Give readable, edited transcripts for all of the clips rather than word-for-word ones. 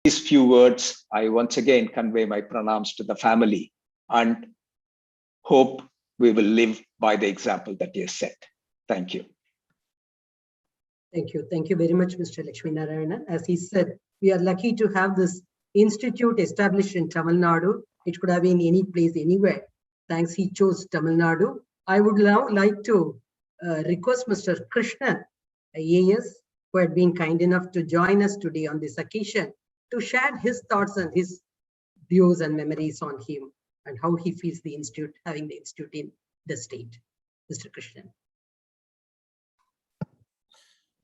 these few words, I once again convey my pranams to the family and hope we will live by the example that he has set. Thank you. Thank you. Thank you very much, Mr. Lakshmi Narayana. As he said, we are lucky to have this institute established in Tamil Nadu. It could have been any place, anywhere. Thanks, he chose Tamil Nadu. I would now like to request Mr. Krishnan, AAS, who had been kind enough to join us today on this occasion, to share his thoughts and his views and memories on him and how he feels the institute, having the institute in the state. Mr. Krishnan.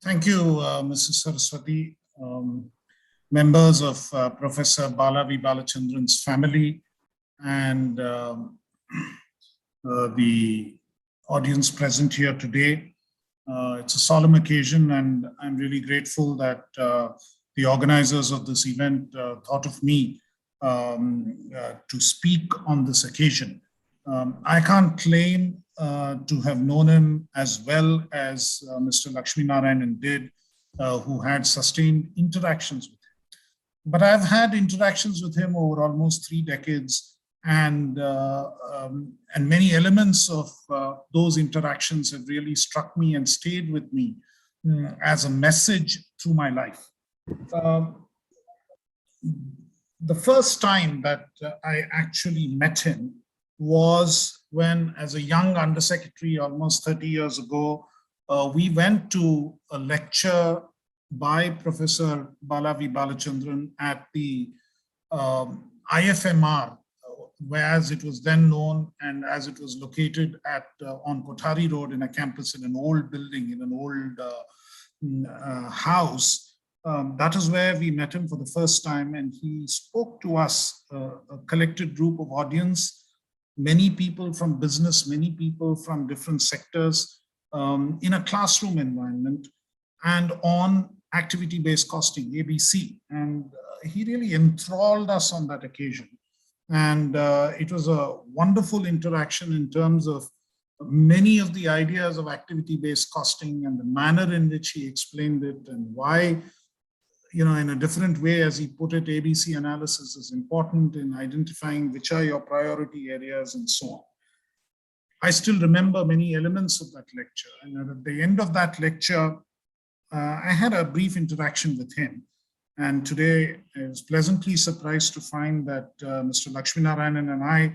Thank you, Mrs. Saraswati, members of Professor Bala V. Balachandran's family, and the audience present here today. It's a solemn occasion, and I'm really grateful that the organizers of this event thought of me to speak on this occasion. I can't claim to have known him as well as Mr. Lakshmi Narayanan did, who had sustained interactions with him. But I've had interactions with him over almost 3 decades, and many elements of those interactions have really struck me and stayed with me as a message through my life. The first time that I actually met him was when, as a young undersecretary, almost 30 years ago, we went to a lecture by Professor Bala V. Balachandran at the IFMR, whereas it was then known, and as it was located at on Kothari Road in a campus in an old building, in an old house. That is where we met him for the first time, and he spoke to us, a collected group of audience, many people from business, many people from different sectors, in a classroom environment, and on activity-based costing, ABC. And he really enthralled us on that occasion. And it was a wonderful interaction in terms of many of the ideas of activity-based costing and the manner in which he explained it, and why, in a different way, as he put it, ABC analysis is important in identifying which are your priority areas and so on. I still remember many elements of that lecture. And at the end of that lecture, I had a brief interaction with him. And today I was pleasantly surprised to find that Mr. Lakshmi Narayanan and I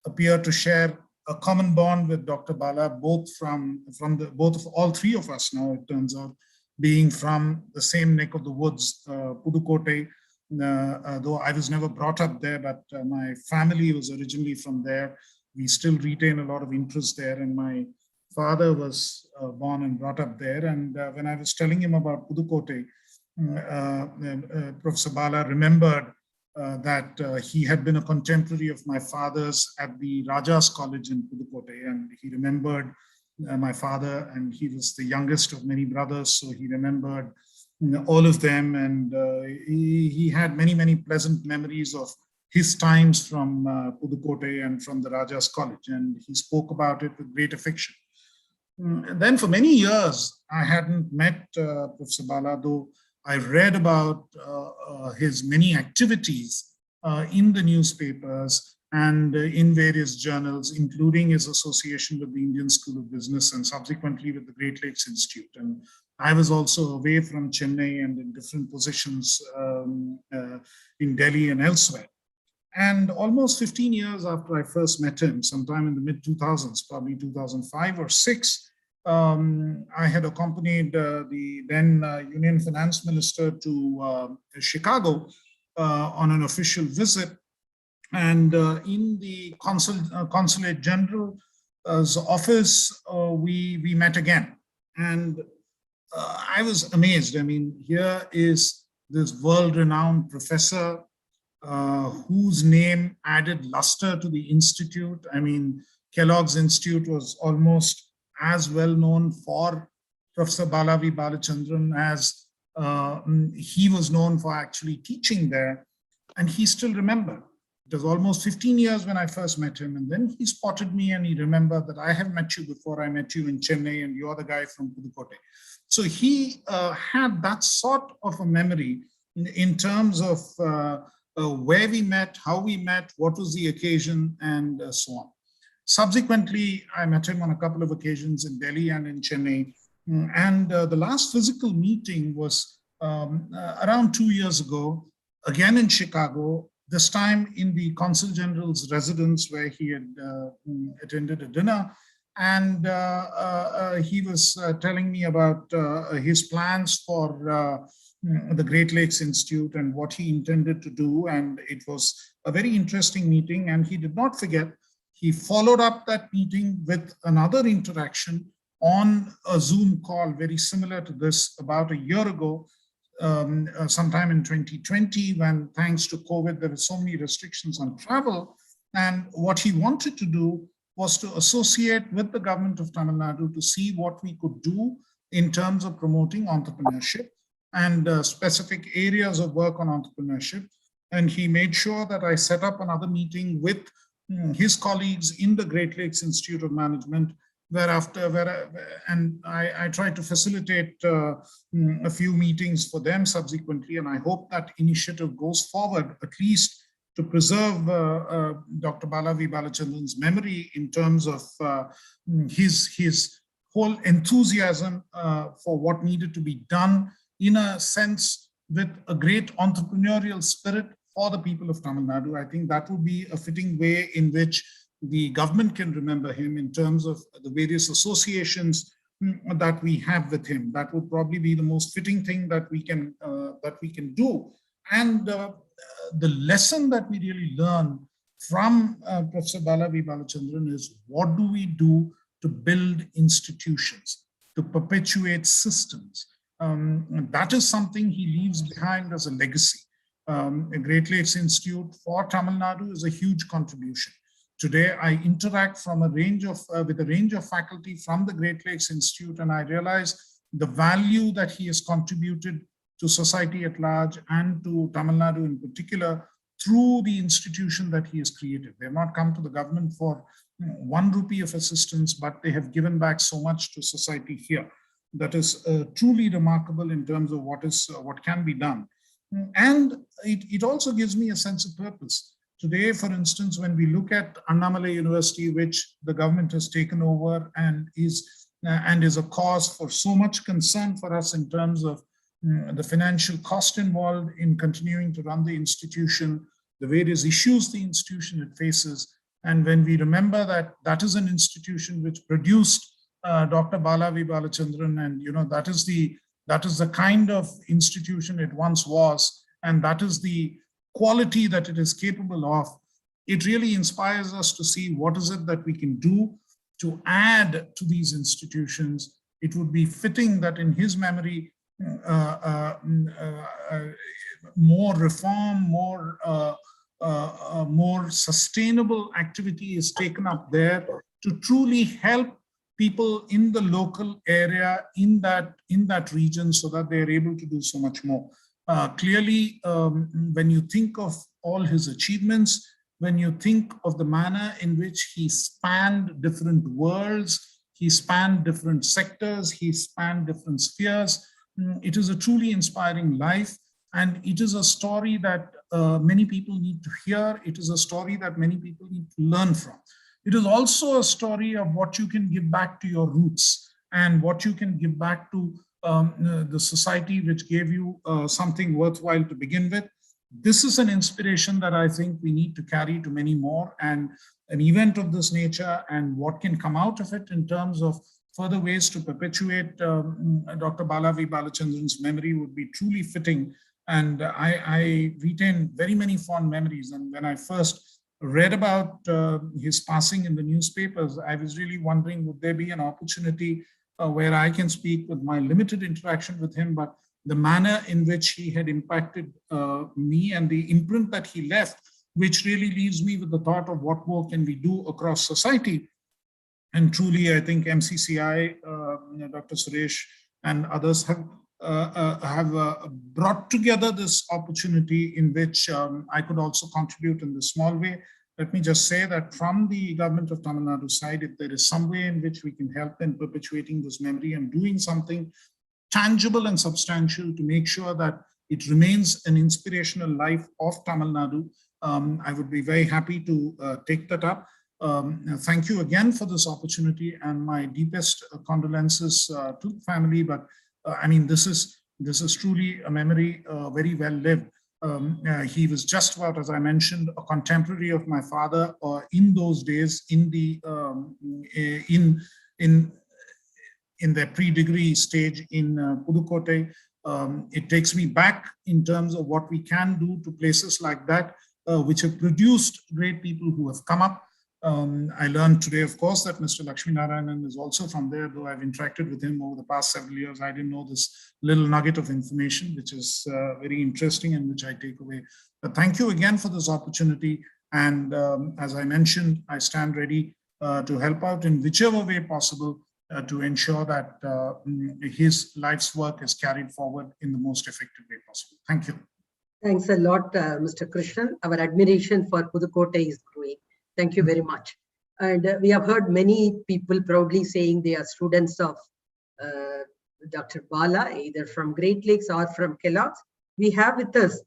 appear to share a common bond with Dr. Bala, both all 3 of us now, it turns out, being from the same neck of the woods, Pudukkottai, though I was never brought up there, but my family was originally from there. We still retain a lot of interest there, and my father was born and brought up there. And when I was telling him about Pudukkottai, Professor Bala remembered that he had been a contemporary of my father's at the Raja's College in Pudukkottai, and he remembered my father, and he was the youngest of many brothers, so he remembered all of them, and he had many, many pleasant memories of his times from Pudukkottai and from the Raja's College, and he spoke about it with great affection. Then for many years, I hadn't met Professor Bala, though I read about his many activities in the newspapers and in various journals, including his association with the Indian School of Business and subsequently with the Great Lakes Institute. And I was also away from Chennai and in different positions in Delhi and elsewhere. And almost 15 years after I first met him, sometime in the mid-2000s, probably 2005 or 6, I had accompanied the then Union Finance Minister to Chicago on an official visit. And in the Consulate General's office, we met again. And I was amazed. I mean, here is this world-renowned professor whose name added luster to the institute. I mean, Kellogg's Institute was almost as well known for Professor Bala V. Balachandran as he was known for actually teaching there. And he still remembered. It was almost 15 years when I first met him, and then he spotted me and he remembered that I have met you before. I met you in Chennai and you're the guy from Pudukkottai. So he had that sort of a memory in terms of where we met, how we met, what was the occasion, and so on. Subsequently, I met him on a couple of occasions in Delhi and in Chennai. And the last physical meeting was around 2 years ago, again in Chicago, this time in the Consul General's residence where he had attended a dinner. And he was telling me about his plans for the Great Lakes Institute and what he intended to do. And it was a very interesting meeting. And he did not forget, he followed up that meeting with another interaction on a Zoom call very similar to this about a year ago, sometime in 2020, when thanks to COVID, there were so many restrictions on travel. And what he wanted to do was to associate with the government of Tamil Nadu to see what we could do in terms of promoting entrepreneurship and specific areas of work on entrepreneurship. And he made sure that I set up another meeting with his colleagues in the Great Lakes Institute of Management, and I tried to facilitate a few meetings for them subsequently, and I hope that initiative goes forward, at least to preserve Dr. Bala V. Balachandran's memory in terms of his whole enthusiasm for what needed to be done, in a sense, with a great entrepreneurial spirit for the people of Tamil Nadu. I think that would be a fitting way in which the government can remember him in terms of the various associations that we have with him. That would probably be the most fitting thing that we can do. And the lesson that we really learn from Professor Bala V. Balachandran is, what do we do to build institutions, to perpetuate systems? That is something he leaves behind as a legacy. A Great Lakes Institute for Tamil Nadu is a huge contribution. Today, I interact from with a range of faculty from the Great Lakes Institute, and I realize the value that he has contributed to society at large and to Tamil Nadu in particular through the institution that he has created. They have not come to the government for 1 rupee of assistance, but they have given back so much to society here. That is truly remarkable in terms of what can be done. And it also gives me a sense of purpose. Today, for instance, when we look at Annamalai University, which the government has taken over and is a cause for so much concern for us in terms of the financial cost involved in continuing to run the institution, the various issues the institution faces. And when we remember that that is an institution which produced Dr. Bala V. Balachandran, and that is the kind of institution it once was, and that is the quality that it is capable of, it really inspires us to see what is it that we can do to add to these institutions. It would be fitting that in his memory, more reform, more sustainable activity is taken up there to truly help people in the local area, in that region, so that they're able to do so much more. Clearly, when you think of all his achievements, when you think of the manner in which he spanned different worlds, he spanned different sectors, he spanned different spheres, it is a truly inspiring life. And it is a story that many people need to hear. It is a story that many people need to learn from. It is also a story of what you can give back to your roots and what you can give back to the society which gave you something worthwhile to begin with. This is an inspiration that I think we need to carry to many more, and an event of this nature and what can come out of it in terms of further ways to perpetuate Dr. Bala V. Balachandran's memory would be truly fitting. And I retain very many fond memories. And when I first read about his passing in the newspapers, I was really wondering, would there be an opportunity where I can speak with my limited interaction with him, but the manner in which he had impacted me and the imprint that he left, which really leaves me with the thought of what more can we do across society. And truly, I think MCCI, Dr. Suresh and others have brought together this opportunity in which I could also contribute in this small way. Let me just say that from the government of Tamil Nadu side, if there is some way in which we can help in perpetuating this memory and doing something tangible and substantial to make sure that It remains an inspirational life of Tamil Nadu. I would be very happy to take that up. Thank you again for this opportunity, and my deepest condolences to the family. But I mean, this is truly a memory very well lived. He was just about, as I mentioned, a contemporary of my father in those days, in the in their pre-degree stage in Pudukkottai. It takes me back in terms of what we can do to places like that, which have produced great people who have come up. I learned today, of course, that Mr. Lakshminarayanan is also from there, though I've interacted with him over the past several years. I didn't know this little nugget of information, which is very interesting and which I take away. But thank you again for this opportunity. And as I mentioned, I stand ready to help out in whichever way possible to ensure that his life's work is carried forward in the most effective way possible. Thank you. Thanks a lot, Mr. Krishnan. Our admiration for Pudukkottai is growing. Thank you very much. And we have heard many people proudly saying they are students of Dr. Bala, either from Great Lakes or from Kellogg's. We have with us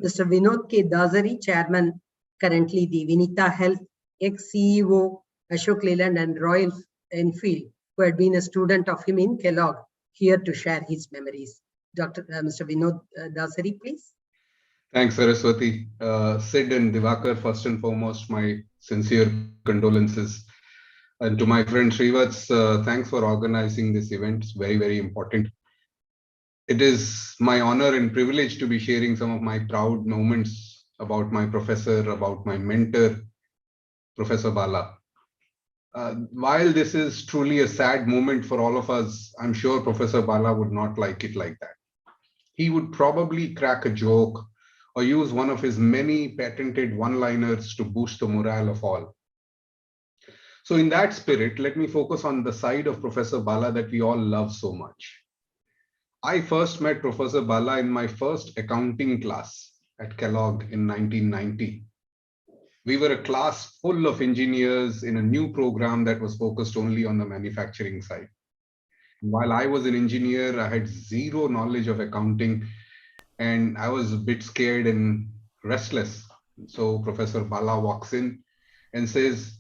Mr. Vinod K. Dasari, Chairman, currently the Vinita Health, ex-CEO, Ashok Leyland and Royal Enfield, who had been a student of him in Kellogg, here to share his memories. Mr. Vinod Dasari, please. Thanks, Saraswati. Sid and Divakar, first and foremost, my sincere condolences. And to my friend Srivats, thanks for organizing this event. It's very, very important. It is my honor and privilege to be sharing some of my proud moments about my professor, about my mentor, Professor Bala. While this is truly a sad moment for all of us, I'm sure Professor Bala would not like it like that. He would probably crack a joke or use one of his many patented one-liners to boost the morale of all. So in that spirit, let me focus on the side of Professor Bala that we all love so much. I first met Professor Bala in my first accounting class at Kellogg in 1990. We were a class full of engineers in a new program that was focused only on the manufacturing side. While I was an engineer, I had zero knowledge of accounting, and I was a bit scared and restless. So Professor Bala walks in and says,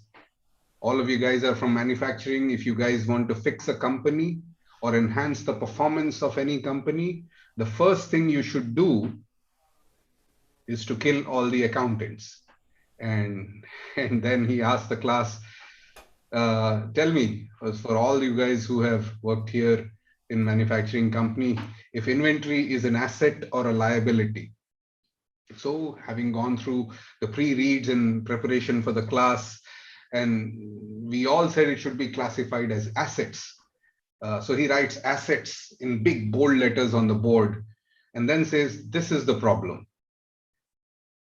all of you guys are from manufacturing. If you guys want to fix a company or enhance the performance of any company, the first thing you should do is to kill all the accountants. And then he asked the class, tell me, for all you guys who have worked here in manufacturing company, if inventory is an asset or a liability. So having gone through the pre-reads and preparation for the class, and we all said it should be classified as assets. So he writes assets in big bold letters on the board and then says, this is the problem.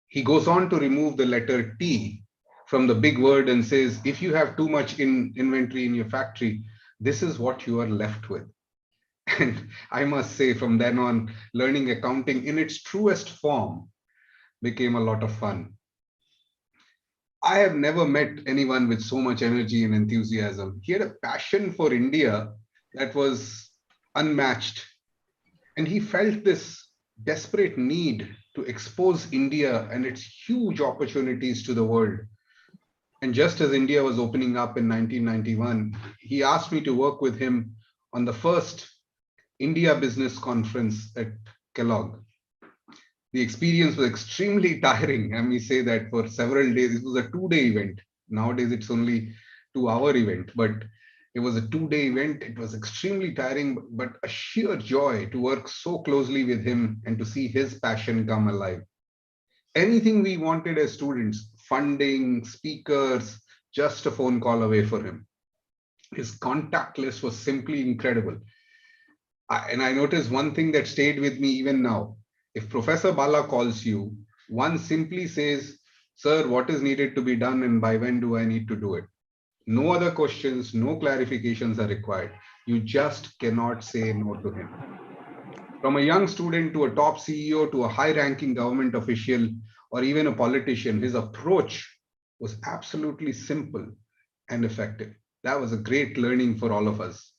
He goes on to remove the letter T from the big word and says, if you have too much inventory in your factory, this is what you are left with. And I must say, from then on, learning accounting in its truest form became a lot of fun. I have never met anyone with so much energy and enthusiasm. He had a passion for India that was unmatched. And he felt this desperate need to expose India and its huge opportunities to the world. And just as India was opening up in 1991, he asked me to work with him on the first India Business Conference at Kellogg. The experience was extremely tiring. Let me say that for several days. It was a 2-day event. Nowadays, it's only 2-hour event, but it was a 2-day event. It was extremely tiring, but a sheer joy to work so closely with him and to see his passion come alive. Anything we wanted as students, funding, speakers, just a phone call away for him. His contact list was simply incredible. And I noticed one thing that stayed with me even now. If Professor Bala calls you, one simply says, sir, what is needed to be done and by when do I need to do it? No other questions, no clarifications are required. You just cannot say no to him. From a young student to a top CEO to a high-ranking government official or even a politician, his approach was absolutely simple and effective. That was a great learning for all of us.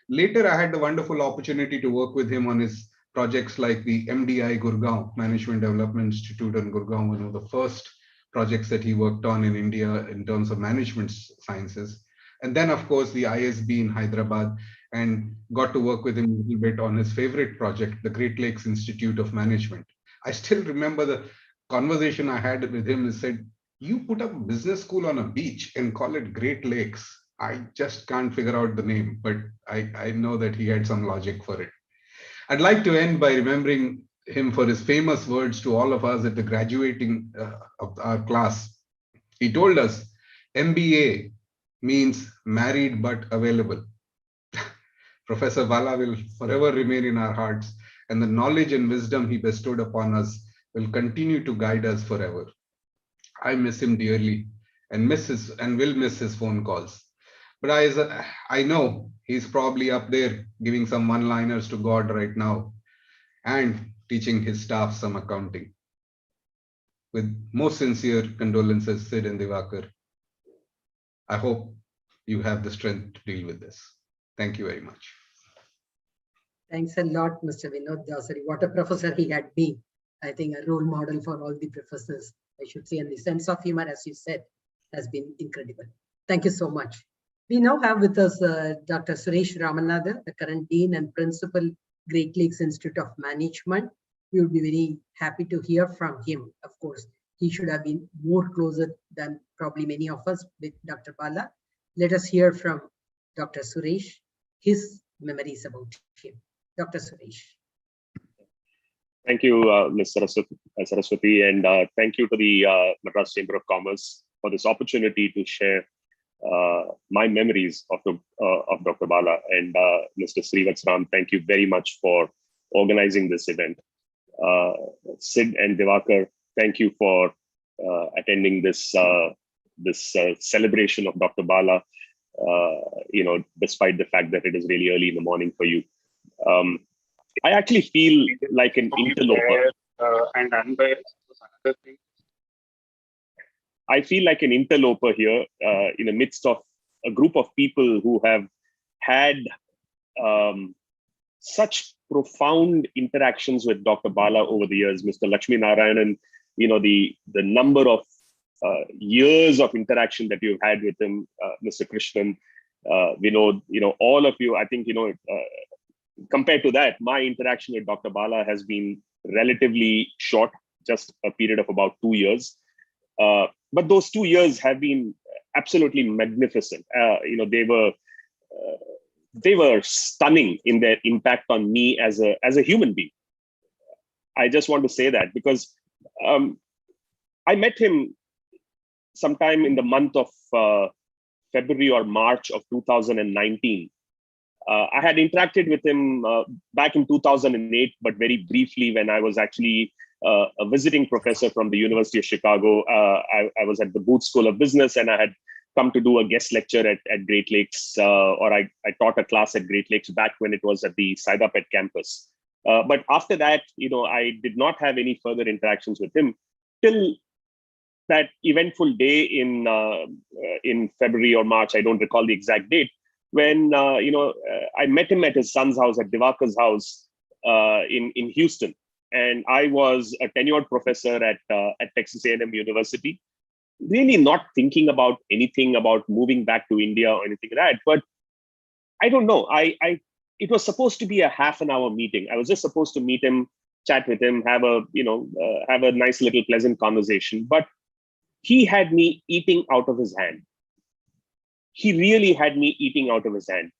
Later, I had the wonderful opportunity to work with him on his projects like the MDI Gurgaon, Management Development Institute in Gurgaon, one of the first projects that he worked on in India in terms of management sciences. And then, of course, the ISB in Hyderabad, and got to work with him a little bit on his favorite project, the Great Lakes Institute of Management. I still remember the conversation I had with him. He said, "You put up a business school on a beach and call it Great Lakes. I just can't figure out the name," but I know that he had some logic for it. I'd like to end by remembering him for his famous words to all of us at the graduating of our class. He told us, "MBA means married but available." Professor Bala will forever remain in our hearts, and the knowledge and wisdom he bestowed upon us will continue to guide us forever. I miss him dearly and will miss his phone calls. But I know he's probably up there giving some one-liners to God right now and teaching his staff some accounting. With most sincere condolences, Sid and Divakar. I hope you have the strength to deal with this. Thank you very much. Thanks a lot, Mr. Vinod Dasari. What a professor he had been. I think a role model for all the professors, I should say, and the sense of humor, as you said, has been incredible. Thank you so much. We now have with us Dr. Suresh Ramanathan, the current Dean and Principal, Great Lakes Institute of Management. We would be very happy to hear from him. Of course, he should have been more closer than probably many of us with Dr. Bala. Let us hear from Dr. Suresh, his memories about him. Dr. Suresh. Thank you, Ms. Saraswati, and thank you to the Madras Chamber of Commerce for this opportunity to share my memories of Dr. Bala. And Mr. Srivatsram, thank you very much for organizing this event. Sid and Divakar, thank you for attending this celebration of Dr. Bala, despite the fact that it is really early in the morning for you. I actually feel like an interloper. I feel like an interloper here in the midst of a group of people who have had such profound interactions with Dr. Bala over the years. Mr. Lakshmi Narayanan, the number of years of interaction that you've had with him, Mr. Krishnan, Vinod, all of you, I think, compared to that, my interaction with Dr. Bala has been relatively short, just a period of about 2 years. But those 2 years have been absolutely magnificent. They were stunning in their impact on me as a human being. I just want to say that because I met him sometime in the month of February or March of 2019. I had interacted with him back in 2008, but very briefly when I was actually a visiting professor from the University of Chicago. I was at the Booth School of Business, and I had come to do a guest lecture at Great Lakes, or I taught a class at Great Lakes back when it was at the Saidapet campus. But after that, I did not have any further interactions with him till that eventful day in February or March. I don't recall the exact date, when I met him at his son's house, at Divakar's house in Houston. And I was a tenured professor at Texas A&M University, really not thinking about anything about moving back to India or anything like that. But I don't know. It was supposed to be a half an hour meeting. I was just supposed to meet him, chat with him, have a nice little pleasant conversation. But he had me eating out of his hand. He really had me eating out of his hand.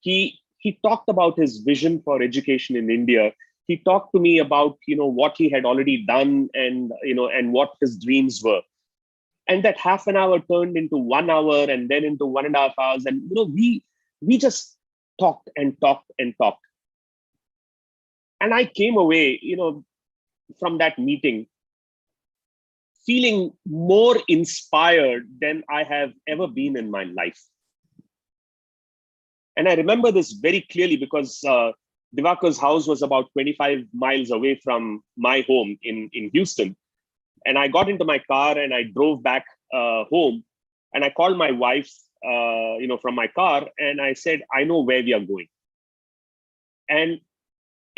He talked about his vision for education in India. He talked to me about what he had already done and what his dreams were. And that half an hour turned into 1 hour and then into 1.5 hours. And we just talked and talked and talked. And I came away, from that meeting feeling more inspired than I have ever been in my life. And I remember this very clearly because Divakar's house was about 25 miles away from my home in Houston. And I got into my car and I drove back home, and I called my wife, from my car, and I said, I know where we are going. And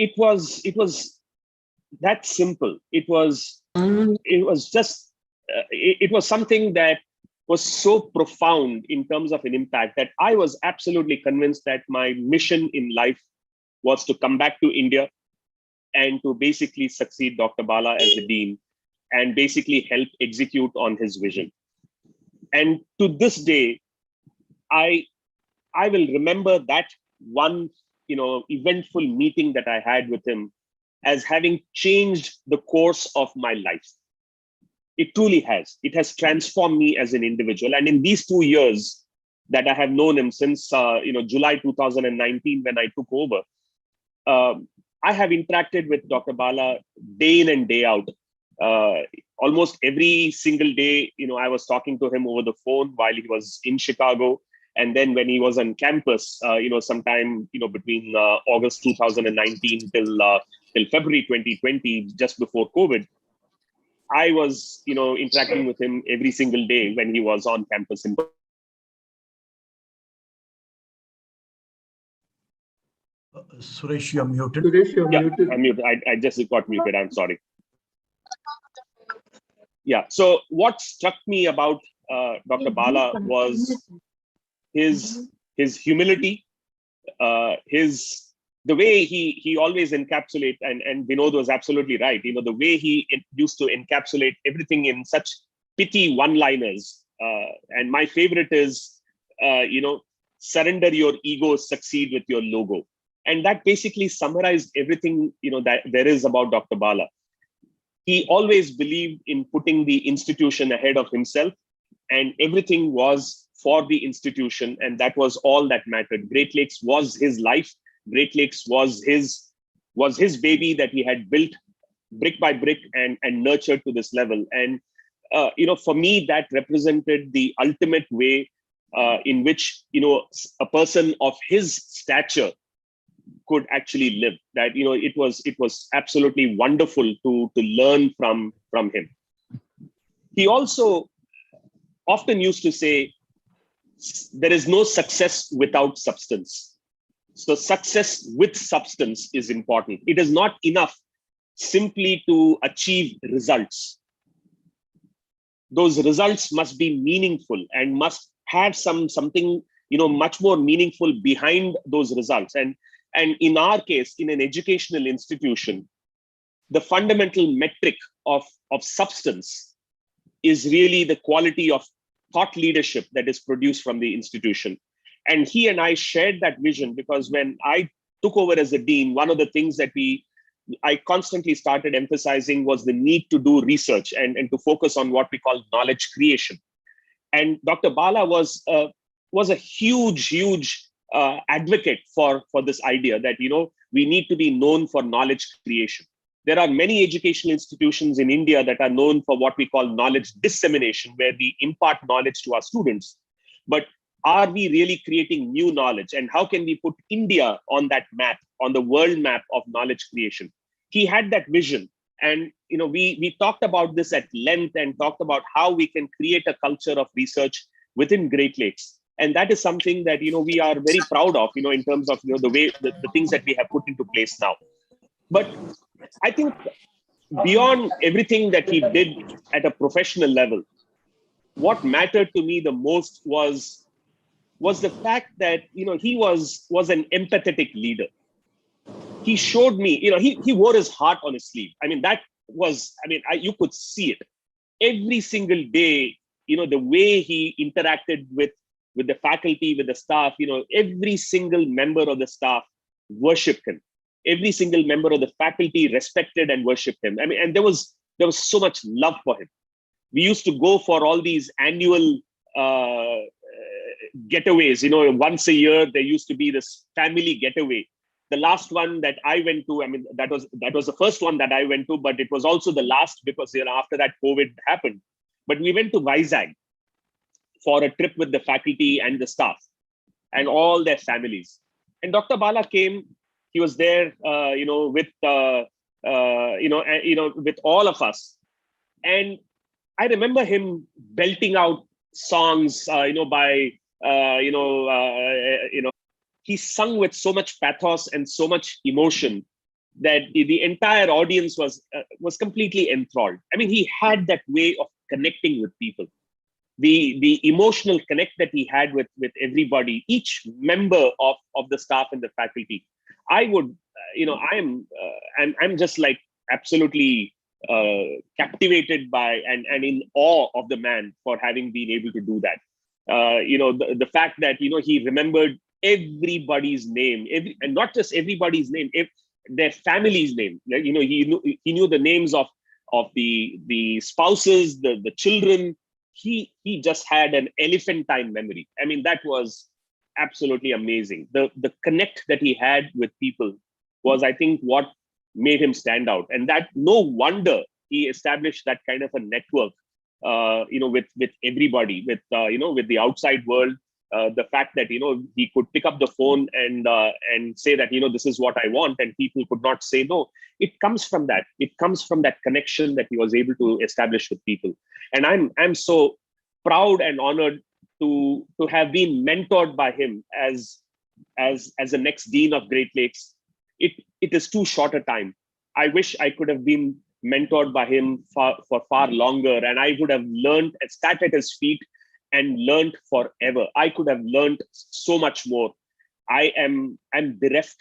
it was that simple. It was just it was something that was so profound in terms of an impact that I was absolutely convinced that my mission in life was to come back to India and to basically succeed Dr. Bala as the dean and basically help execute on his vision. And to this day, I will remember that one, eventful meeting that I had with him as having changed the course of my life. It truly has. It has transformed me as an individual. And in these 2 years that I have known him since, July 2019, when I took over, I have interacted with Dr. Bala day in and day out. Almost every single day, I was talking to him over the phone while he was in Chicago. And then when he was on campus, sometime, between August 2019 till February 2020, just before COVID, I was, interacting with him every single day when he was on campus. Suresh, you're muted. Suresh, you're Yeah, muted. I'm muted. I just got muted. I'm sorry. Yeah. So what struck me about Dr. Bala was his humility, the way he always encapsulate, and Vinod was absolutely right. The way he used to encapsulate everything in such pithy one-liners. And my favorite is, surrender your ego, succeed with your logo. And that basically summarized everything, that there is about Dr. Bala. He always believed in putting the institution ahead of himself, and everything was for the institution. And that was all that mattered. Great Lakes was his life. Great Lakes was his baby that he had built brick by brick and nurtured to this level. And, for me, that represented the ultimate way in which, a person of his stature could actually live. That, it was absolutely wonderful to learn from him. He also often used to say, there is no success without substance. So success with substance is important. It is not enough simply to achieve results. Those results must be meaningful and must have something, much more meaningful behind those results. And in our case, in an educational institution, the fundamental metric of substance is really the quality of thought leadership that is produced from the institution. And he and I shared that vision, because when I took over as a dean, one of the things that I constantly started emphasizing was the need to do research and to focus on what we call knowledge creation. And Dr. Bala was a huge advocate for this idea that, we need to be known for knowledge creation. There are many educational institutions in India that are known for what we call knowledge dissemination, where we impart knowledge to our students. But are we really creating new knowledge? And how can we put India on that map, on the world map of knowledge creation? He had that vision. And we talked about this at length and talked about how we can create a culture of research within Great Lakes. And that is something that we are very proud of, in terms of the way the things that we have put into place now. But I think beyond everything that he did at a professional level, what mattered to me the most was the fact that he was an empathetic leader. He showed me, he wore his heart on his sleeve. You could see it every single day. The way he interacted with the faculty, with the staff. Every single member of the staff worshipped him. Every single member of the faculty respected and worshipped him. And there was so much love for him. We used to go for all these annual getaways. Once a year there used to be this family getaway. The last one that I went to, that was the first one that I went to, but it was also the last, because after that COVID happened. But we went to Vizag for a trip with the faculty and the staff and all their families. And Dr. Bala came. He was there, with all of us. And I remember him belting out songs, he sung with so much pathos and so much emotion that the entire audience was completely enthralled. I mean, he had that way of connecting with people, the emotional connect that he had with everybody, each member of the staff and the faculty. I would, I'm just like absolutely captivated by and in awe of the man for having been able to do that. The fact that he remembered everybody's name, and not just everybody's name, their family's name. Like, he knew the names of the spouses, the children. He just had an elephantine memory. I mean, that was absolutely amazing. The connect that he had with people was, I think, what made him stand out. And that no wonder he established that kind of a network, with everybody, with the outside world. The fact that he could pick up the phone and say that this is what I want, and people could not say no. It comes from that. It comes from that connection that he was able to establish with people. And I'm so proud and honored to have been mentored by him as the next dean of Great Lakes. It is too short a time. I wish I could have been mentored by him for far longer, and I would have learned and sat at his feet and learned forever. I could have learned so much more. I'm bereft.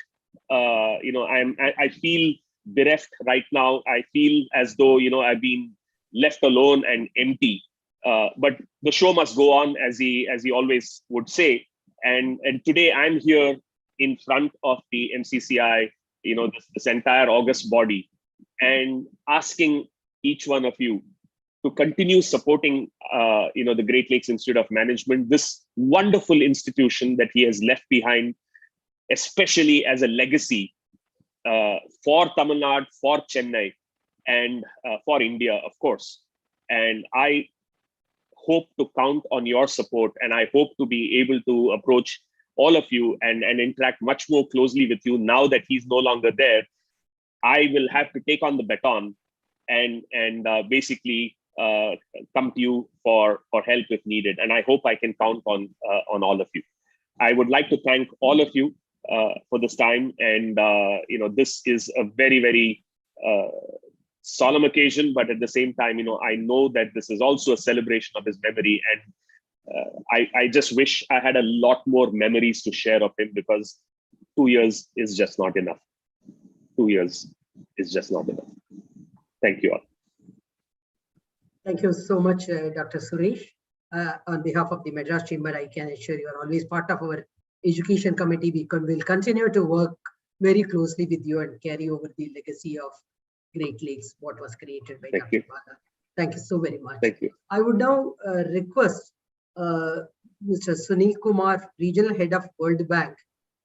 I feel bereft right now. I feel as though I've been left alone and empty. But the show must go on, as he always would say. And today I'm here in front of the MCCI, this entire August body, and asking each one of you to continue supporting, the Great Lakes Institute of Management, this wonderful institution that he has left behind, especially as a legacy for Tamil Nadu, for Chennai, and for India, of course. And I hope to count on your support, and I hope to be able to approach all of you and interact much more closely with you now that he's no longer there. I will have to take on the baton and basically come to you for help if needed. And I hope I can count on all of you. I would like to thank all of you for this time. And, this is a very, very solemn occasion, but at the same time, I know that this is also a celebration of his memory. And I just wish I had a lot more memories to share of him, because 2 years is just not enough. 2 years is just not enough. Thank you all. Thank you so much, Dr. Suresh. On behalf of the Madras Chamber, I can assure you are always part of our education committee. We will continue to work very closely with you and carry over the legacy of Great Lakes, what was created by Dr. Bala. Thank you so very much. Thank you. I would now request Mr. Sunil Kumar, Regional Head of World Bank,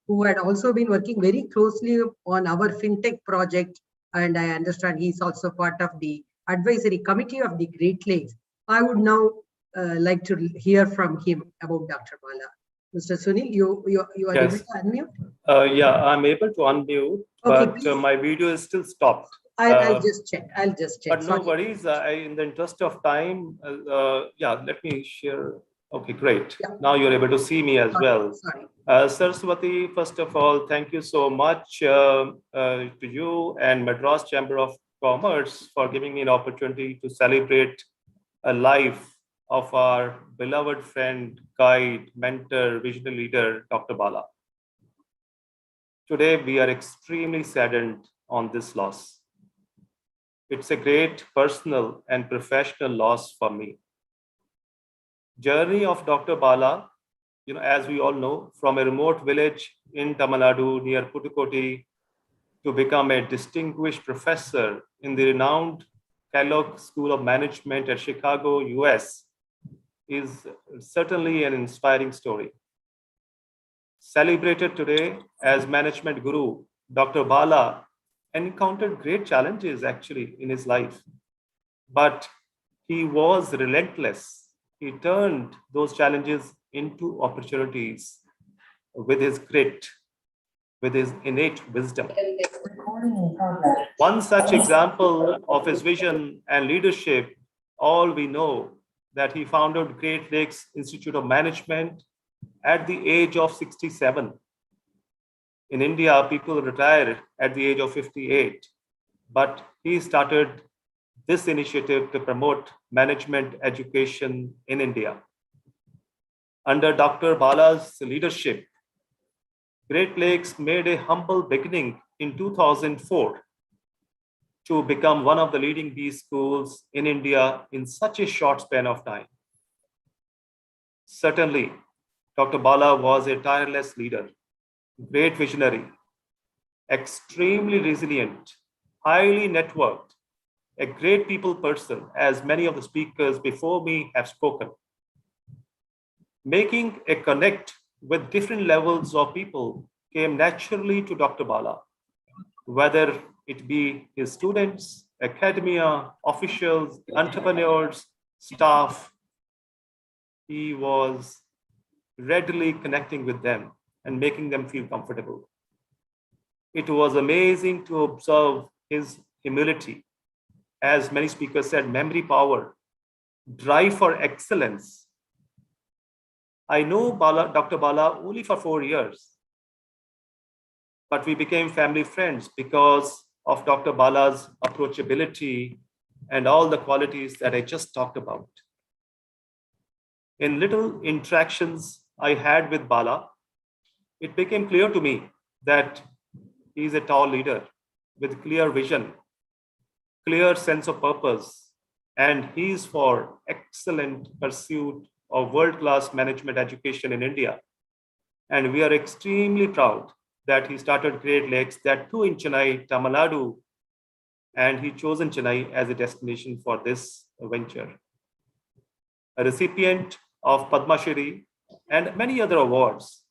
who had also been working very closely on our FinTech project. And I understand he's also part of the advisory committee of the Great Lakes. I would now like to hear from him about Dr. Bala. Mr. Sunil, you are able to unmute? Yeah, I'm able to unmute, Okay, but my video is still stopped. I'll just check. But no worries. In the interest of time, yeah, let me share. Okay, great. Yeah. Now you're able to see me as well. Sorry. Saraswati, first of all, thank you so much to you and Madras Chamber of Commerce for giving me an opportunity to celebrate a life of our beloved friend, guide, mentor, visionary leader, Dr. Bala. Today, we are extremely saddened on this loss. It's a great personal and professional loss for me. Journey of Dr. Bala, as we all know, from a remote village in Tamil Nadu near Pudukkottai to become a distinguished professor in the renowned Kellogg School of Management at Chicago, US, is certainly an inspiring story. Celebrated today as management guru, Dr. Bala encountered great challenges actually in his life, but he was relentless. He turned those challenges into opportunities with his grit, with his innate wisdom. One such example of his vision and leadership, all we know that he founded Great Lakes Institute of Management at the age of 67. In India, people retire at the age of 58, but he started this initiative to promote management education in India. Under Dr. Bala's leadership, Great Lakes made a humble beginning in 2004 to become one of the leading B schools in India in such a short span of time. Certainly, Dr. Bala was a tireless leader, great visionary, extremely resilient, highly networked, a great people person, as many of the speakers before me have spoken. Making a connect with different levels of people came naturally to Dr. Bala, whether it be his students, academia, officials, entrepreneurs, staff. He was readily connecting with them and making them feel comfortable. It was amazing to observe his humility. As many speakers said, memory power, drive for excellence. I know Dr. Bala only for 4 years, but we became family friends because of Dr. Bala's approachability and all the qualities that I just talked about. In little interactions I had with Bala, it became clear to me that he is a tall leader with clear vision, clear sense of purpose, and he is for excellent pursuit of world-class management education in India. And we are extremely proud that he started Great Lakes, that too in Chennai, Tamil Nadu, and he chosen Chennai as a destination for this venture. A recipient of Padma Shri and many other awards,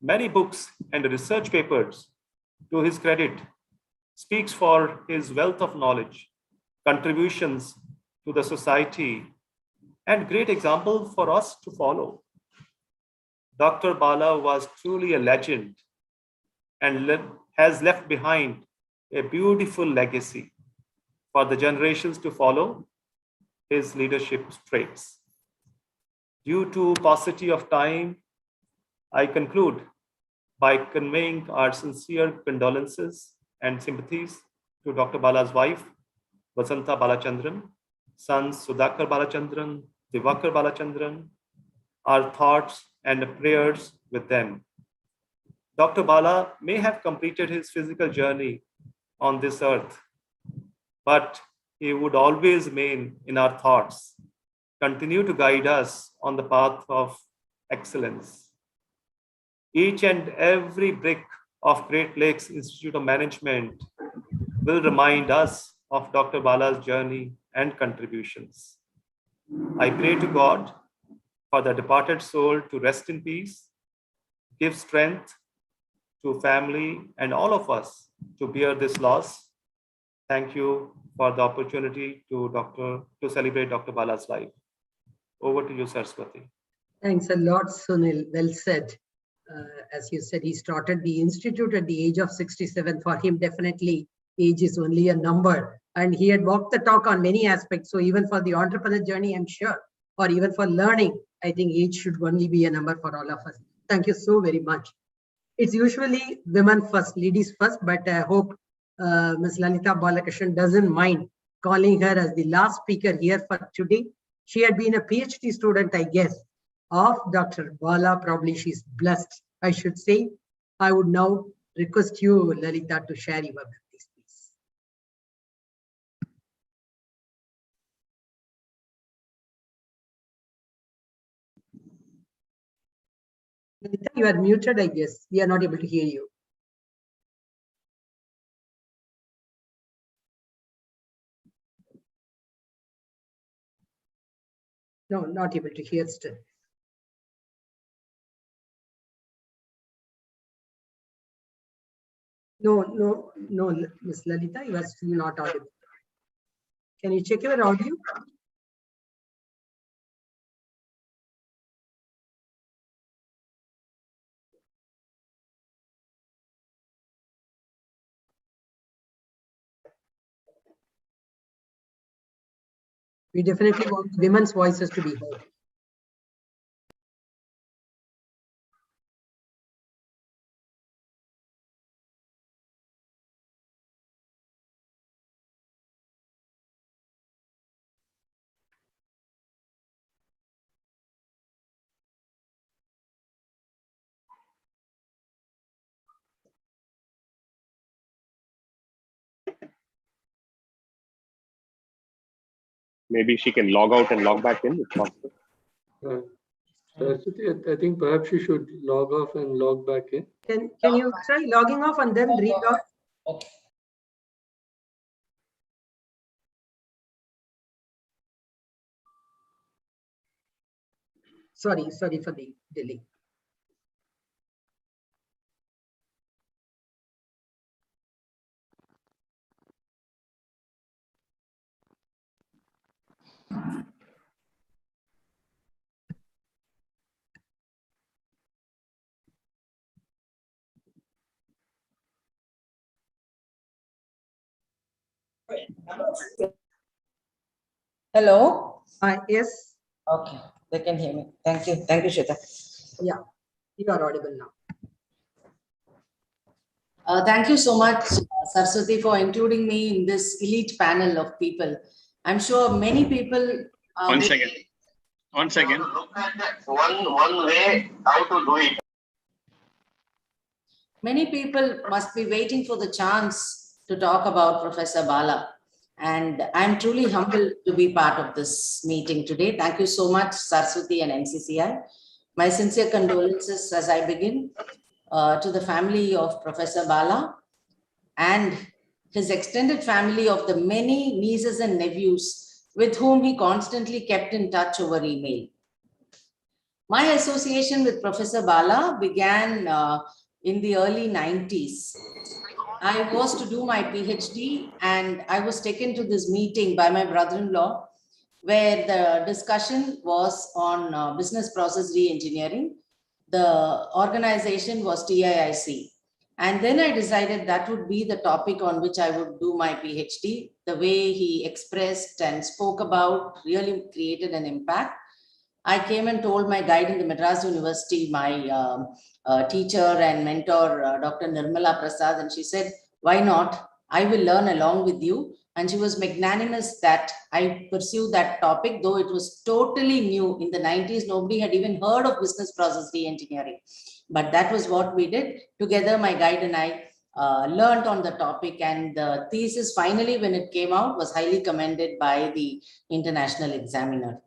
many books and research papers, to his credit, speaks for his wealth of knowledge, contributions to the society, and great example for us to follow. Dr. Bala was truly a legend and has left behind a beautiful legacy for the generations to follow his leadership traits. Due to paucity of time, I conclude by conveying our sincere condolences and sympathies to Dr. Bala's wife, Vasanta Balachandran, sons Sudhakar Balachandran, Divakar Balachandran, our thoughts and prayers with them. Dr. Bala may have completed his physical journey on this earth, but he would always remain in our thoughts, continue to guide us on the path of excellence. Each and every brick of Great Lakes Institute of Management will remind us of Dr. Bala's journey and contributions. I pray to God for the departed soul to rest in peace, give strength to family and all of us to bear this loss. Thank you for the opportunity to celebrate Dr. Bala's life. Over to you, Saraswati. Thanks a lot, Sunil. Well said. As you said, he started the institute at the age of 67. For him, definitely age is only a number. And he had walked the talk on many aspects. So even for the entrepreneur journey, I'm sure, or even for learning, I think age should only be a number for all of us. Thank you so very much. It's usually women first, ladies first, but I hope Ms. Lalita Balakrishnan doesn't mind calling her as the last speaker here for today. She had been a PhD student, I guess, of Dr. Bala. Probably she's blessed, I should say. I would now request you, Lalita, to share your memories, please. Lalita, you are muted, I guess. We are not able to hear you. No, not able to hear still. No, Ms. Lalita, you are still not audible. Can you check your audio? We definitely want women's voices to be heard. Maybe she can log out and log back in if possible. Saraswati, I think perhaps you should log off and log back in. Can you try logging off and then re-log? Okay. Sorry for the delay. Hello. Yes. Okay, they can hear me. Thank you. Thank you, Shweta. Yeah, you are audible now. Thank you so much, Saraswati, for including me in this elite panel of people. I'm sure many people. One second. Look at that one way how to do it. Many people must be waiting for the chance to talk about Professor Bala. And I'm truly humbled to be part of this meeting today. Thank you so much, Saraswati and NCCI. My sincere condolences as I begin to the family of Professor Bala and his extended family of the many nieces and nephews with whom he constantly kept in touch over email. My association with Professor Bala began in the early 90s. I was to do my PhD and I was taken to this meeting by my brother-in-law where the discussion was on business process re-engineering. The organization was TIIC. And then I decided that would be the topic on which I would do my PhD. The way he expressed and spoke about really created an impact. I came and told my guide in the Madras University, my teacher and mentor, Dr. Nirmala Prasad, and she said, why not? I will learn along with you. And she was magnanimous that I pursue that topic, though it was totally new. In the 90s, nobody had even heard of business process re-engineering. But that was what we did. Together, my guide and I learned on the topic, and the thesis finally, when it came out, was highly commended by the international examiner.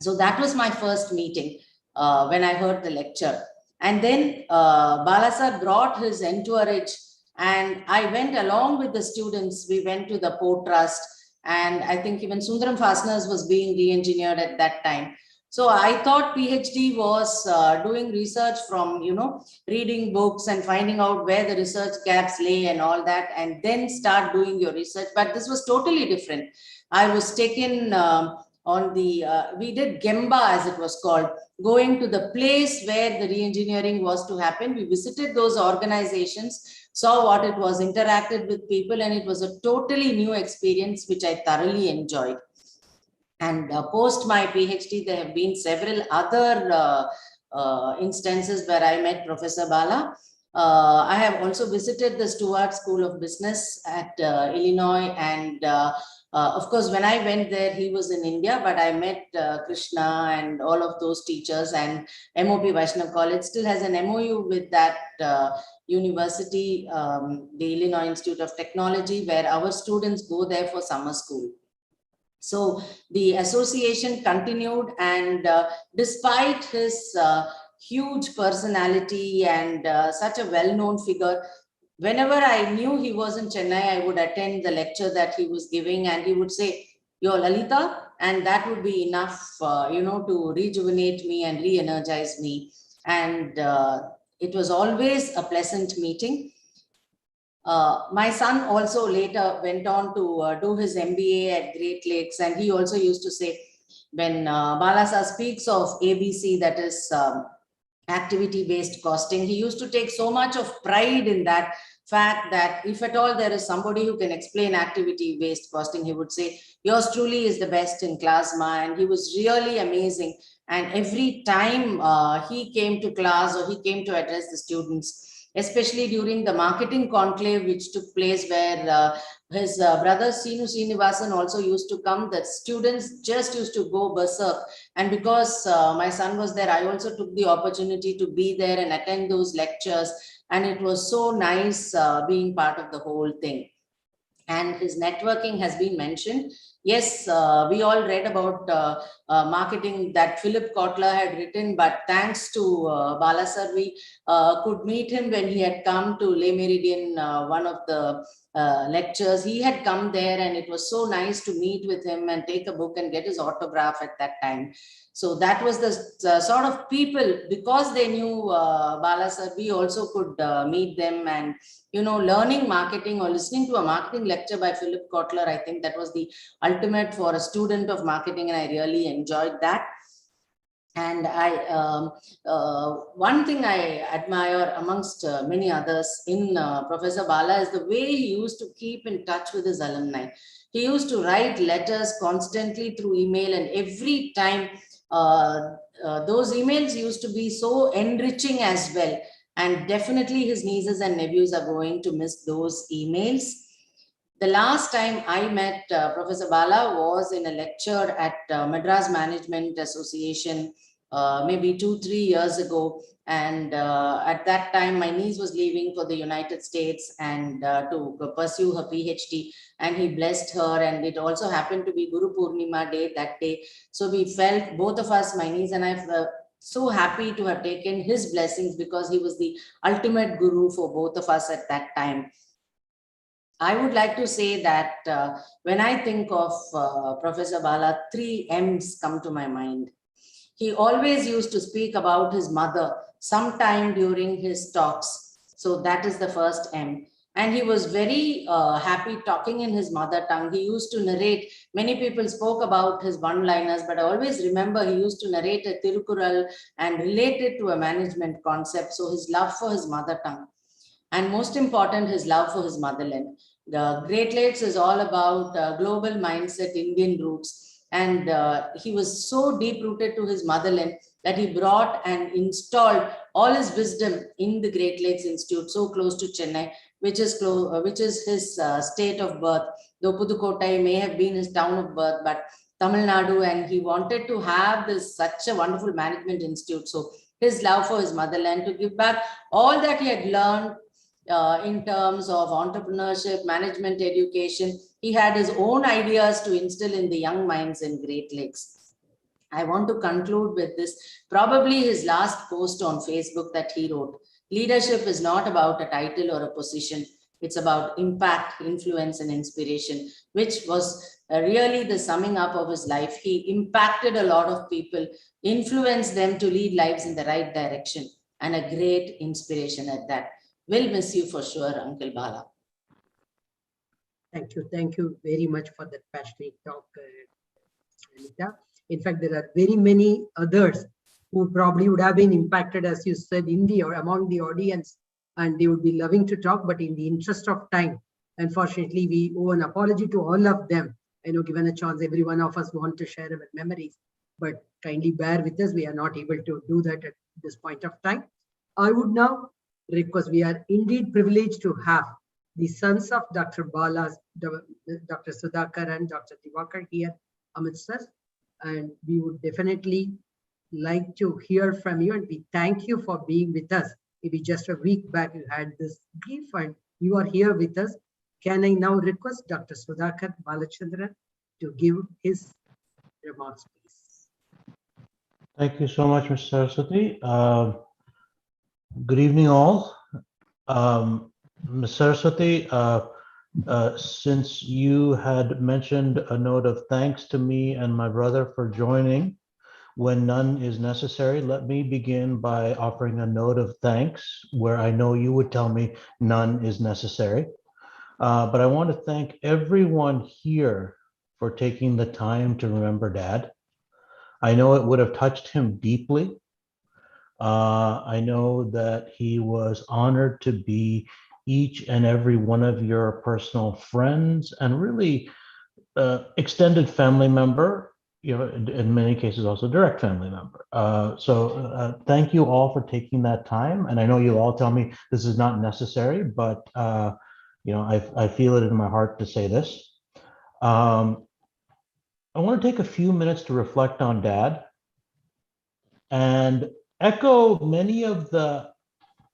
So that was my first meeting when I heard the lecture. And then Bala sir brought his entourage and I went along with the students. We went to the Port Trust, and I think even Sundaram Fasteners was being re-engineered at that time. So I thought PhD was doing research from, reading books and finding out where the research gaps lay and all that, and then start doing your research. But this was totally different. I was taken on the, we did Gemba as it was called, going to the place where the re-engineering was to happen. We visited those organizations, saw what it was, interacted with people, and it was a totally new experience, which I thoroughly enjoyed. And post my PhD, there have been several other instances where I met Professor Bala. I have also visited the Stewart School of Business at Illinois, and of course, when I went there, he was in India, but I met Krishna and all of those teachers, and MOP Vaishnav College still has an MOU with that university, the Illinois Institute of Technology, where our students go there for summer school. So the association continued, and despite his huge personality and such a well-known figure, whenever I knew he was in Chennai, I would attend the lecture that he was giving, and he would say, "Yo, Lalita," and that would be enough, to rejuvenate me and re-energize me. And it was always a pleasant meeting. My son also later went on to do his MBA at Great Lakes, and he also used to say, when Balasa speaks of ABC, that is activity-based costing, he used to take so much of pride in that fact that if at all there is somebody who can explain activity-based costing, he would say, yours truly is the best in class, Ma. And he was really amazing. And every time he came to class or he came to address the students, especially during the marketing conclave, which took place where his brother Sinu Srinivasan also used to come, the students just used to go berserk. And because my son was there, I also took the opportunity to be there and attend those lectures. And it was so nice being part of the whole thing. And his networking has been mentioned. Yes, we all read about marketing that Philip Kotler had written, but thanks to Bala sir, we could meet him when he had come to Le Méridien, one of the lectures. He had come there, and it was so nice to meet with him and take a book and get his autograph at that time. So that was the sort of people, because they knew Bala sir, we also could meet them, and learning marketing or listening to a marketing lecture by Philip Kotler, I think that was the ultimate for a student of marketing, and I really enjoyed that. And one thing I admire amongst many others in Professor Bala is the way he used to keep in touch with his alumni. He used to write letters constantly through email, and every time those emails used to be so enriching as well. And definitely his nieces and nephews are going to miss those emails. The last time I met Professor Bala was in a lecture at Madras Management Association, maybe 2-3 years ago. And at that time, my niece was leaving for the United States and to pursue her PhD, and he blessed her. And it also happened to be Guru Purnima day that day. So we felt, both of us, my niece and I, so happy to have taken his blessings, because he was the ultimate guru for both of us at that time. I would like to say that when I think of Professor Bala, 3 M's come to my mind. He always used to speak about his mother sometime during his talks. So that is the first M. And he was very happy talking in his mother tongue. He used to narrate. Many people spoke about his one-liners, but I always remember he used to narrate a Tirukural and relate it to a management concept. So his love for his mother tongue. And most important, his love for his motherland. The Great Lakes is all about global mindset, Indian roots. And he was so deep rooted to his motherland that he brought and installed all his wisdom in the Great Lakes Institute, so close to Chennai, which is his state of birth. Though Pudukkottai may have been his town of birth, but Tamil Nadu, and he wanted to have such a wonderful management institute. So his love for his motherland, to give back all that he had learned in terms of entrepreneurship, management, education. He had his own ideas to instill in the young minds in Great Lakes. I want to conclude with this, probably his last post on Facebook that he wrote. Leadership is not about a title or a position. It's about impact, influence, and inspiration, which was really the summing up of his life. He impacted a lot of people, influenced them to lead lives in the right direction, and a great inspiration at that. We'll miss you for sure, Uncle Bala. Thank you. Thank you very much for that passionate talk, Anita. In fact, there are very many others who probably would have been impacted, as you said, in the or among the audience, and they would be loving to talk, but in the interest of time, unfortunately, we owe an apology to all of them. I know, given a chance, every one of us want to share our memories, but kindly bear with us. We are not able to do that at this point of time. I would now request, we are indeed privileged to have the sons of Dr. Bala, Dr. Sudhakar and Dr. Divakar here amidst us, and we would definitely like to hear from you, and we thank you for being with us. Maybe just a week back you had this brief and you are here with us. Can I now request Dr. Sudhakar Balachandran to give his remarks, please? Thank you so much, Mr. Saraswati. Good evening, all. Ms. Saraswati, since you had mentioned a note of thanks to me and my brother for joining when none is necessary, let me begin by offering a note of thanks where I know you would tell me none is necessary. But I want to thank everyone here for taking the time to remember Dad. I know it would have touched him deeply. I know that he was honored to be each and every one of your personal friends and really extended family member, in many cases also direct family member. So thank you all for taking that time. And I know you'll all tell me this is not necessary, but I feel it in my heart to say this. I want to take a few minutes to reflect on Dad and echo many of the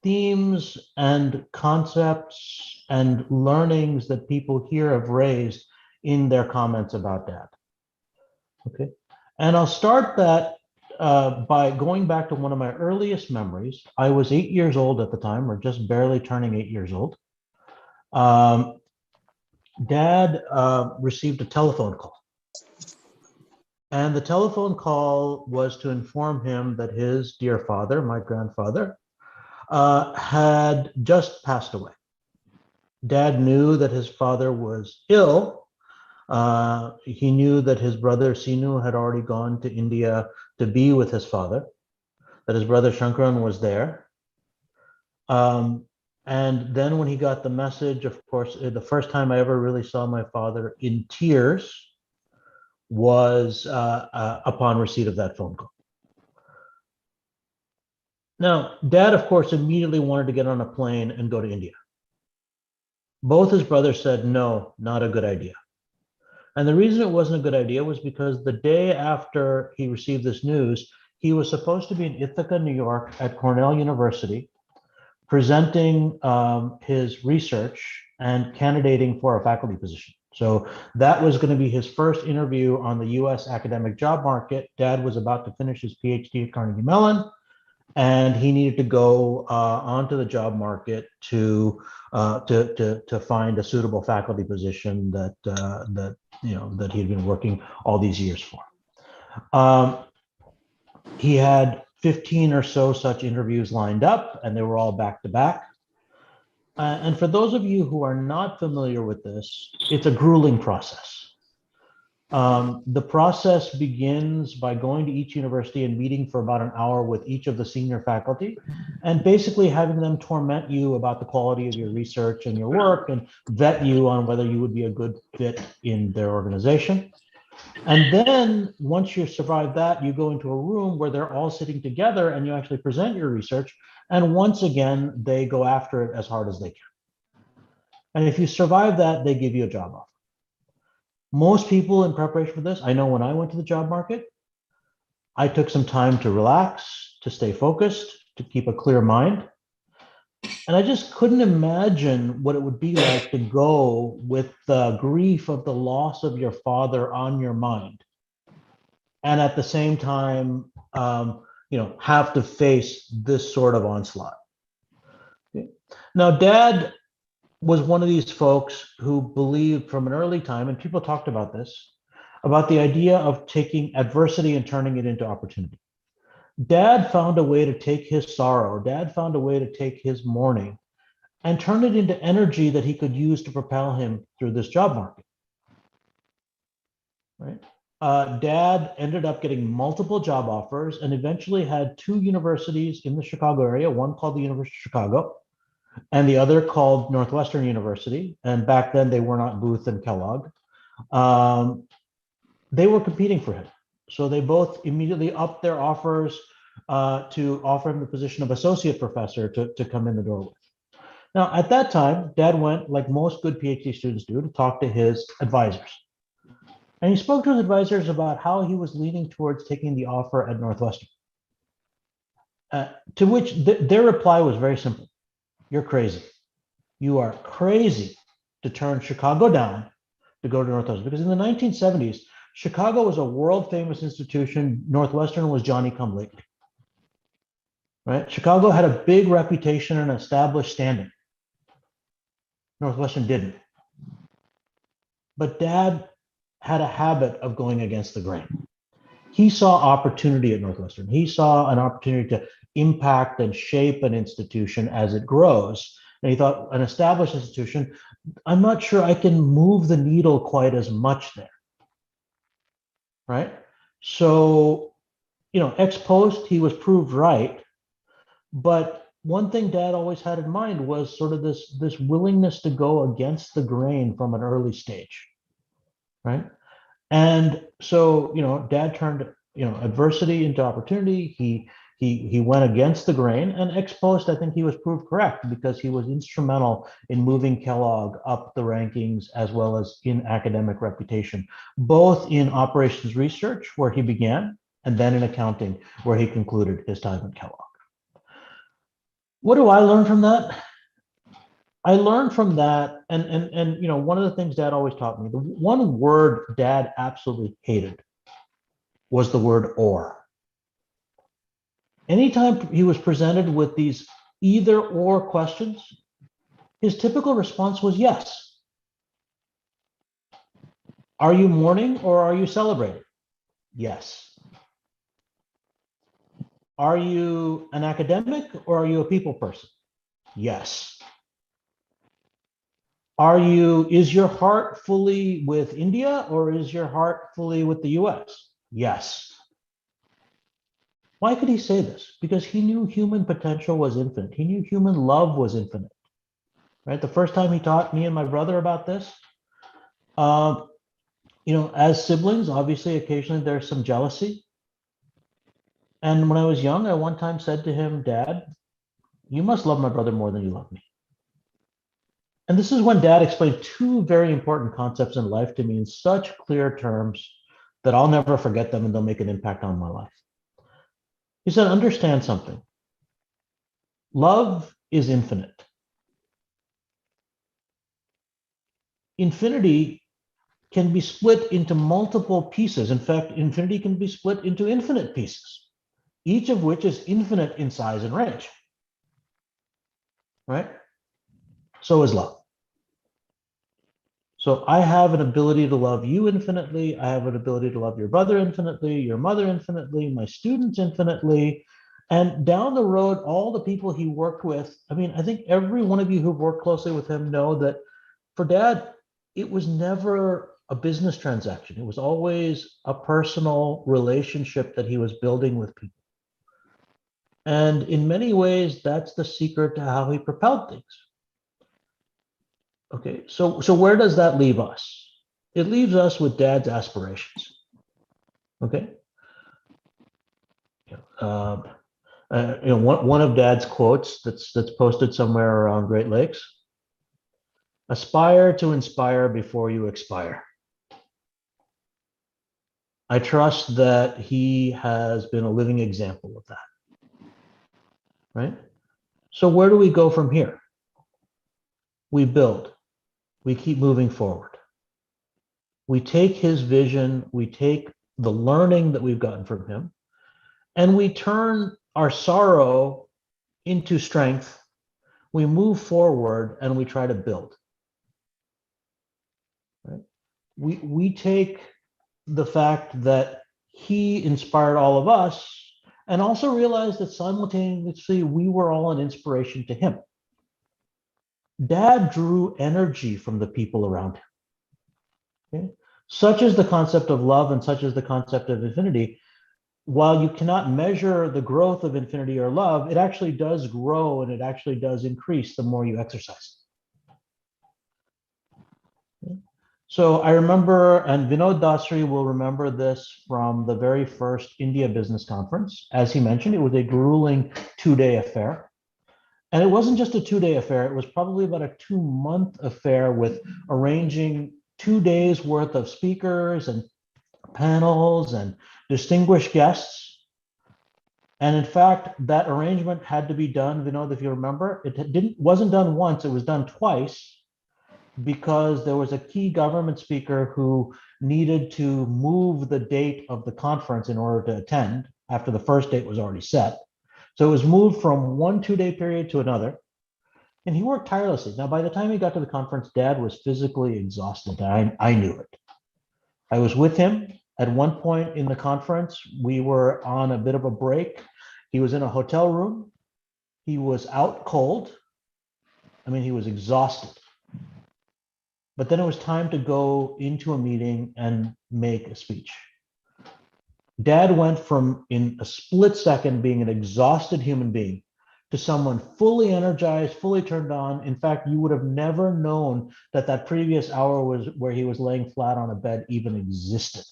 themes and concepts and learnings that people here have raised in their comments about Dad. Okay, and I'll start that by going back to one of my earliest memories. I was 8 years old at the time, or just barely turning 8 years old. Dad received a telephone call. And the telephone call was to inform him that his dear father, my grandfather, had just passed away. Dad knew that his father was ill. He knew that his brother Sinu had already gone to India to be with his father, that his brother Shankaran was there. And then when he got the message, of course, the first time I ever really saw my father in tears was upon receipt of that phone call. Now, Dad, of course, immediately wanted to get on a plane and go to India. Both his brothers said, no, not a good idea. And the reason it wasn't a good idea was because the day after he received this news, he was supposed to be in Ithaca, New York at Cornell University, presenting his research and candidating for a faculty position. So that was going to be his first interview on the US academic job market. Dad was about to finish his PhD at Carnegie Mellon, and he needed to go onto the job market to find a suitable faculty position that he had been working all these years for. He had 15 or so such interviews lined up, and they were all back to back. And for those of you who are not familiar with this, it's a grueling process. The process begins by going to each university and meeting for about an hour with each of the senior faculty, and basically having them torment you about the quality of your research and your work, and vet you on whether you would be a good fit in their organization. And then once you survive that, you go into a room where they're all sitting together and you actually present your research. And once again, they go after it as hard as they can. And if you survive that, they give you a job offer. Most people in preparation for this, I know when I went to the job market, I took some time to relax, to stay focused, to keep a clear mind. And I just couldn't imagine what it would be like to go with the grief of the loss of your father on your mind, and at the same time, have to face this sort of onslaught. Okay. Now, Dad was one of these folks who believed from an early time, and people talked about this, about the idea of taking adversity and turning it into opportunity. Dad found a way to take his sorrow, Dad found a way to take his mourning and turn it into energy that he could use to propel him through this job market. Right? Dad ended up getting multiple job offers and eventually had 2 universities in the Chicago area, one called the University of Chicago and the other called Northwestern University. And back then they were not Booth and Kellogg. They were competing for him. So they both immediately upped their offers to offer him the position of associate professor to come in the door with. Now, at that time, Dad went, like most good PhD students do, to talk to his advisors. And he spoke to his advisors about how he was leaning towards taking the offer at Northwestern. To which their reply was very simple. You're crazy. You are crazy to turn Chicago down to go to Northwestern. Because in the 1970s, Chicago was a world famous institution. Northwestern was Johnny come lately. Right? Chicago had a big reputation and established standing. Northwestern didn't. But Dad had a habit of going against the grain. He saw opportunity at Northwestern. He saw an opportunity to impact and shape an institution as it grows. And he thought, an established institution, I'm not sure I can move the needle quite as much there. Right? So, ex post, he was proved right. But one thing Dad always had in mind was sort of this willingness to go against the grain from an early stage, right? And so, Dad turned, adversity into opportunity. He went against the grain, and ex post, I think he was proved correct because he was instrumental in moving Kellogg up the rankings as well as in academic reputation, both in operations research, where he began, and then in accounting, where he concluded his time at Kellogg. What do I learn from that? I learned from that, and you know, one of the things Dad always taught me, the one word Dad absolutely hated was the word or. Anytime he was presented with these either or questions, his typical response was yes. Are you mourning or are you celebrating? Yes. Are you an academic or are you a people person? Yes. Is your heart fully with India or is your heart fully with the US? Yes. Why could he say this? Because he knew human potential was infinite. He knew human love was infinite, right? The first time he taught me and my brother about this, you know, as siblings, obviously, occasionally there's some jealousy. And when I was young, I one time said to him, Dad, you must love my brother more than you love me. And this is when Dad explained two very important concepts in life to me in such clear terms that I'll never forget them and they'll make an impact on my life. He said, understand something. Love is infinite. Infinity can be split into multiple pieces. In fact, infinity can be split into infinite pieces, each of which is infinite in size and range, right? So is love. So I have an ability to love you infinitely. I have an ability to love your brother infinitely, your mother infinitely, my students infinitely. And down the road, all the people he worked with, I mean, I think every one of you who've worked closely with him know that for Dad, it was never a business transaction. It was always a personal relationship that he was building with people. And in many ways, that's the secret to how he propelled things. Okay, so where does that leave us? It leaves us with Dad's aspirations. Okay. You know, one of Dad's quotes that's posted somewhere around Great Lakes: aspire to inspire before you expire. I trust that he has been a living example of that. Right? So where do we go from here? We build. We keep moving forward. We take his vision, we take the learning that we've gotten from him, and we turn our sorrow into strength. We move forward and we try to build. Right? We take the fact that he inspired all of us and also realize that simultaneously we were all an inspiration to him. Dad drew energy from the people around him. Okay? Such is the concept of love and such is the concept of infinity. While you cannot measure the growth of infinity or love, it actually does grow and it actually does increase the more you exercise. Okay? So I remember, and Vinod Dasri will remember this from the very first India Business Conference. As he mentioned, it was a grueling 2-day affair. And it wasn't just a 2-day affair, it was probably about a 2-month affair with arranging 2 days worth of speakers and panels and distinguished guests. And in fact, that arrangement had to be done, Vinod, if you remember, it wasn't done once, it was done twice, because there was a key government speaker who needed to move the date of the conference in order to attend after the first date was already set. So it was moved from one 2-day period to another. And he worked tirelessly. Now, by the time he got to the conference, Dad was physically exhausted. I knew it. I was with him. At one point in the conference, we were on a bit of a break. He was in a hotel room. He was out cold. I mean, he was exhausted. But then it was time to go into a meeting and make a speech. Dad went from, in a split second, being an exhausted human being to someone fully energized, fully turned on. In fact, you would have never known that that previous hour was where he was laying flat on a bed even existed,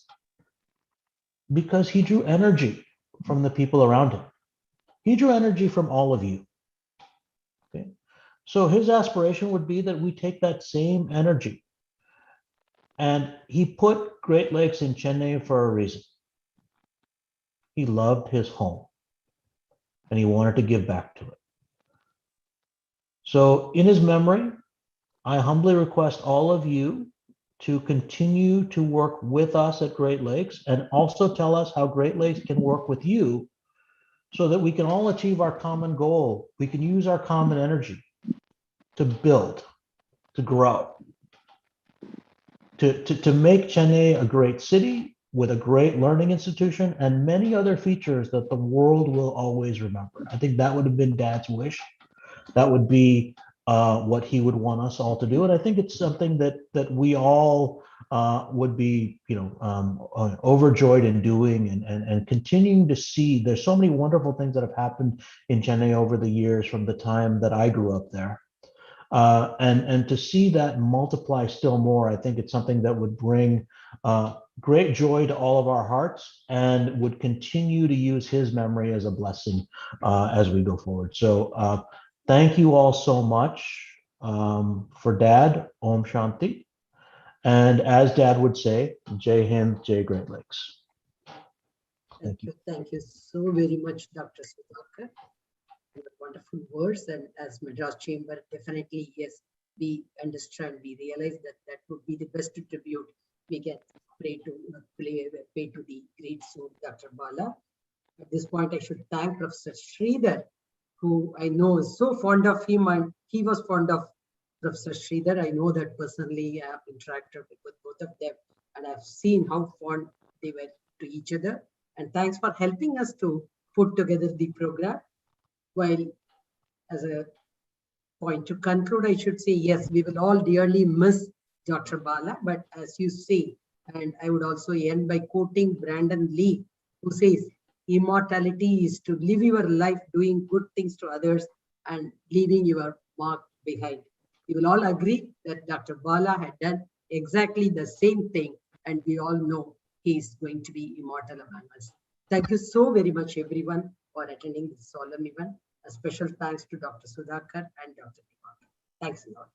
because he drew energy from the people around him. He drew energy from all of you. Okay? So his aspiration would be that we take that same energy. And he put Great Lakes in Chennai for a reason. He loved his home and he wanted to give back to it. So in his memory, I humbly request all of you to continue to work with us at Great Lakes and also tell us how Great Lakes can work with you so that we can all achieve our common goal. We can use our common energy to build, to grow, to make Chennai a great city with a great learning institution and many other features that the world will always remember. I think that would have been Dad's wish. That would be what he would want us all to do. And I think it's something that we all would be, overjoyed in doing and continuing to see. There's so many wonderful things that have happened in Chennai over the years from the time that I grew up there. And to see that multiply still more, I think it's something that would bring great joy to all of our hearts and would continue to use his memory as a blessing as we go forward. So thank you all so much for Dad, Om Shanti. And as Dad would say, Jai Hind, Jai Great Lakes. Thank you. Thank you so very much, Dr. Sudhakar. Wonderful words. And as Madras Chamber, definitely, yes, we understand, we realize that would be the best tribute we can pay to the great soul, Dr. Bala. At this point, I should thank Professor Sridhar, who I know is so fond of him, and he was fond of Professor Sridhar. I know that personally. I have interacted with both of them, and I've seen how fond they were to each other. And thanks for helping us to put together the program. While as a point to conclude, I should say, yes, we will all dearly miss Dr. Bala, but as you say, and I would also end by quoting Brandon Lee, who says, immortality is to live your life doing good things to others and leaving your mark behind. You will all agree that Dr. Bala had done exactly the same thing, and we all know he is going to be immortal among us. Thank you so very much, everyone, for attending this solemn event. A special thanks to Dr. Sudhakar and Dr. Devakar. Thanks a lot.